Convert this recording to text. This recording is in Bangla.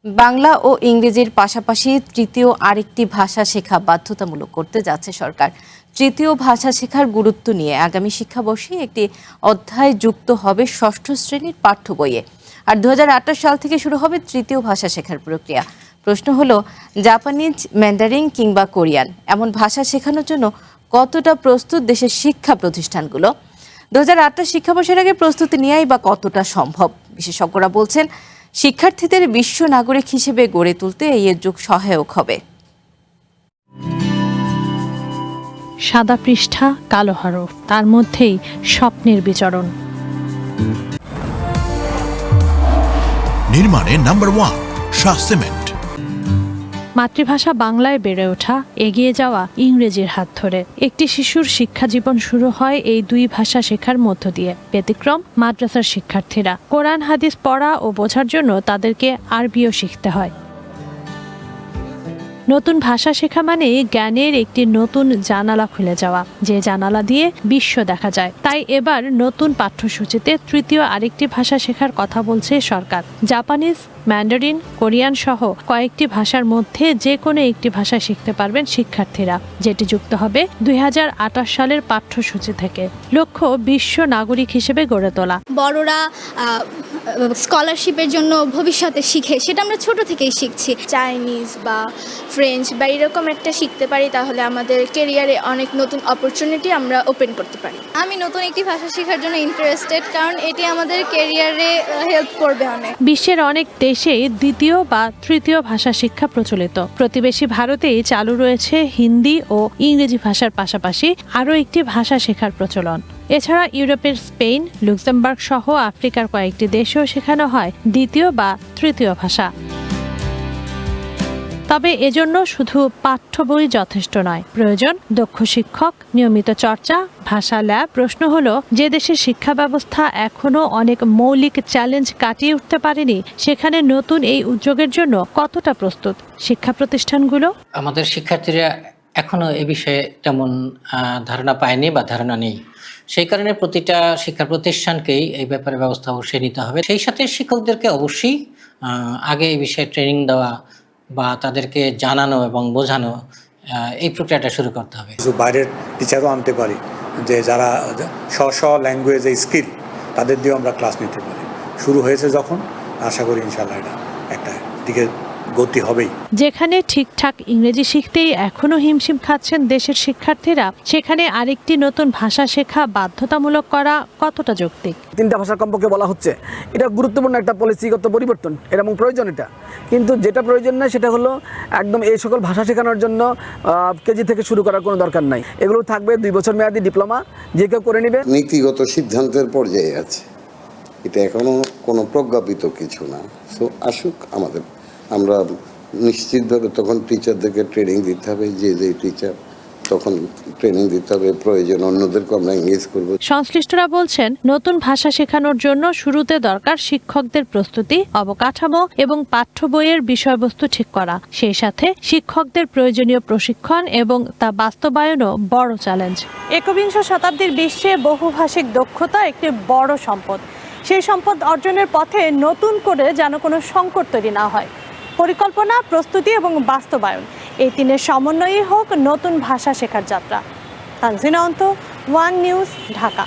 বাংলা ও ইংরেজির পাশাপাশি তৃতীয় আরেকটি ভাষা শেখা বাধ্যতামূলক করতে যাচ্ছে সরকার। তৃতীয় ভাষা শেখার গুরুত্ব নিয়ে আগামী শিক্ষাবর্ষে একটি অধ্যায় যুক্ত হবে ষষ্ঠ শ্রেণীর পাঠ্য বইয়ে। আর 2028 সাল থেকে শুরু হবে তৃতীয় ভাষা শেখার প্রক্রিয়া। প্রশ্ন হলো, জাপানিজ, ম্যান্ডারিন কিংবা কোরিয়ান এমন ভাষা শেখানোর জন্য কতটা প্রস্তুত দেশের শিক্ষা প্রতিষ্ঠানগুলো? 2028 শিক্ষাবর্ষের আগে প্রস্তুতি নেওয়াই বা কতটা সম্ভব? বিশেষজ্ঞরা বলছেন, শিক্ষার্থীদের বিশ্ব নাগরিক হিসেবে গড়ে তুলতে এই যুগ সহায়ক হবে। সাদা পৃষ্ঠা, কালো হরফ, তার মধ্যেই স্বপ্নের বিচরণ। নির্মাণে নাম্বার 1 শাহ সিমেন্ট। মাতৃভাষা বাংলায় বেড়ে ওঠা, এগিয়ে যাওয়া ইংরেজির হাত ধরে। একটি শিশুর শিক্ষা জীবন শুরু হয় এই দুই ভাষা শেখার মধ্য দিয়ে। ব্যতিক্রম মাদ্রাসার শিক্ষার্থীরা। কোরআন হাদিস পড়া ও বোঝার জন্য তাদেরকে আরবিও শিখতে হয়। নতুন ভাষা শেখা মানে জ্ঞানের একটি নতুন জানালা খুলে যাওয়া, যে জানালা দিয়ে বিশ্ব দেখা যায়। তাই এবার নতুন পাঠ্যসূচিতে তৃতীয় আরেকটি ভাষা শেখার কথা বলছে সরকার। জাপানিজ, ম্যান্ডারিন, কোরিয়ান সহ কয়েকটি ভাষার মধ্যে যে কোনো একটি ভাষা শিখতে পারবেন শিক্ষার্থীরা, যেটি যুক্ত হবে 2028 সালের পাঠ্যসূচি থেকে। লক্ষ্য বিশ্ব নাগরিক হিসেবে গড়ে তোলা। বড়রা স্কলারশিপের জন্য ভবিষ্যতে শিখে, সেটা আমরা ছোট থেকেই শিখছি। চাইনিজ বা ফ্রেঞ্চ বা এরকম একটা শিখতে পারি, তাহলে আমাদের ক্যারিয়ারে অনেক নতুন অপরচুনিটি আমরা ওপেন করতে পারি। আমি নতুন একটি ভাষা শেখার জন্য ইন্টারেস্টেড, কারণ এটি আমাদের ক্যারিয়ারে হেল্প করবে অনেক। বিশ্বের অনেক দেশে দ্বিতীয় বা তৃতীয় ভাষা শিক্ষা প্রচলিত। প্রতিবেশী ভারতেই চালু রয়েছে হিন্দি ও ইংরেজি ভাষার পাশাপাশি আরও একটি ভাষা শেখার প্রচলন। এছাড়া ইউরোপের স্পেন, লুক্সেমবার্গ সহ আফ্রিকার কয়েকটি দেশেও শেখানো হয় দ্বিতীয় বা তৃতীয় ভাষা। তবে এজন্য শুধু পাঠ্য বই যথেষ্ট নয়, প্রয়োজন দক্ষ শিক্ষক, নিয়মিত চর্চা, ভাষা ল্যাব। প্রশ্ন হলো, যে দেশের শিক্ষা ব্যবস্থা এখনো অনেক মৌলিক চ্যালেঞ্জ কাটিয়ে উঠতে পারেনি, সেখানে নতুন এই উদ্যোগের জন্য কতটা প্রস্তুত শিক্ষা প্রতিষ্ঠানগুলো? আমাদের শিক্ষার্থীরা এখনো এ বিষয়ে তেমন ধারণা পায়নি বা ধারণা নেই। সেই কারণে প্রতিটা শিক্ষা প্রতিষ্ঠানকেই এই ব্যাপারে ব্যবস্থা অবশ্যই নিতে হবে। সেই সাথে শিক্ষকদেরকে অবশ্যই আগে এই বিষয়ে ট্রেনিং দেওয়া বা তাদেরকে জানানো এবং বোঝানো, এই প্রক্রিয়াটা শুরু করতে হবে। বাইরের টিচারও আনতে পারি, যে যারা স্ব ল্যাঙ্গুয়েজে স্কিল, তাদের দিয়েও আমরা ক্লাস নিতে পারি। শুরু হয়েছে যখন, আশা করি ইনশাআল্লাহ এটা একটা দিকে গতি হবেই। যেখানে ঠিকঠাক ইংরেজি শিখতেই এখনো হিমশিম খাচ্ছেন দেশের শিক্ষার্থীরা, সেখানে আরেকটি নতুন ভাষা শেখা বাধ্যতামূলক করা কতটা যৌক্তিক? 3টা ভাষার কমপক্ষে বলা হচ্ছে, এটা গুরুত্বপূর্ণ একটা পলিসিগত পরিবর্তন, এটা এবং প্রয়োজন এটা। কিন্তু যেটা প্রয়োজন নয় সেটা হলো একদম এই সকল ভাষা শেখানোর জন্য কেজি থেকে শুরু করার কোনো দরকার নাই। এগুলো থাকবে 2 বছর মেয়াদী ডিপ্লোমা, যে কেউ করে নেবে। নীতিগত সিদ্ধান্তের পর্যায়ে আছে, এটা এখনো কোনো প্রজ্ঞাপিত কিছু না। সো আসুক, আমরা নিশ্চিতভাবে তখন টিচারদেরকে ট্রেনিং দিতে হবে, যে টিচার তখন ট্রেনিং দিতে হবে, প্রয়োজন অন্যদেরকে আমরা এনগেজ করব। সংশ্লিষ্টরা বলছেন, নতুন ভাষা শেখানোর জন্য শুরুতে দরকার শিক্ষকদের প্রস্তুতি, অবকাঠামো এবং পাঠ্য বইয়ের বিষয়বস্তু ঠিক করা। সেই সাথে শিক্ষকদের প্রয়োজনীয় প্রশিক্ষণ এবং তা বাস্তবায়নও বড় চ্যালেঞ্জ। একবিংশ শতাব্দীর বিশ্বে বহুভাষিক দক্ষতা একটি বড় সম্পদ। সেই সম্পদ অর্জনের পথে নতুন করে যেন কোনো সংকট তৈরি না হয়। পরিকল্পনা, প্রস্তুতি এবং বাস্তবায়ন, এই 3-এর সমন্বয়ই হোক নতুন ভাষা শেখার যাত্রা। তানজিনা অন্ত, ওয়ান নিউজ, ঢাকা।